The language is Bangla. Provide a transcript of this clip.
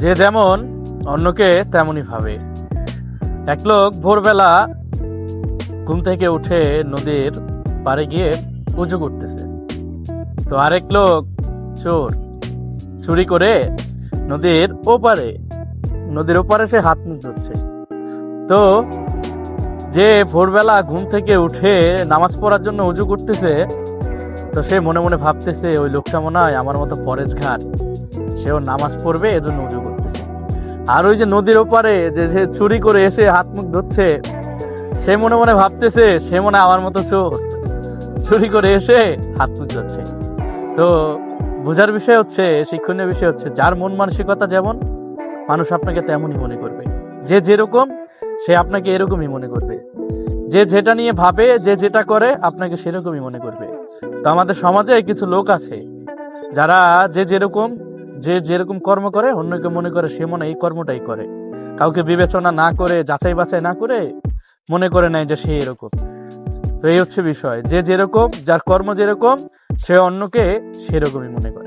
যে যেমন অন্যকে তেমনই ভাবে। এক লোক ভোরবেলা ঘুম থেকে উঠে নদীর পাড়ে গিয়ে উজু করতেছে, তো আরেক লোক চোর চুরি করে নদীর ওপারে সে হাত মুখ ধুচ্ছে। তো যে ভোরবেলা ঘুম থেকে উঠে নামাজ পড়ার জন্য উজু করতেছে, তো সে মনে মনে ভাবতেছে ওই লোকটা মনে হয় আমার মতো পরেশঘাট, সেও নামাজ পড়বে এজন্য উজু করতেছে। আর ওই যে নদীর ওপারে যে সে চুরি করে এসে হাত মুখ ধুচ্ছে, সে মনে মনে ভাবতেছে সে মনে হয় আমার মতো চোর, চুরি করে এসে হাত মুখ ধুচ্ছে। তো বোঝার বিষয় হচ্ছে, শিক্ষণীয় বিষয় হচ্ছে, যার মন মানসিকতা যেমন মানুষ আপনাকে তেমনই মনে করবে। যে যেরকম সে আপনাকে এরকমই মনে করবে। যে যেটা নিয়ে ভাবে, যে যেটা করে আপনাকে সেরকমই মনে করবে। তো আমাদের সমাজে কিছু লোক আছে যারা যে যেরকম কর্ম করে অন্যকে মনে করে সে মনে এই কর্মটাই করে, কাউকে বিবেচনা না করে, যাচাই বাছাই না করে মনে করে নেয় যে সে এরকম। তো এই হচ্ছে বিষয়, যে যেরকম, যার কর্ম যেরকম সে অন্যকে সেরকমই মনে করে।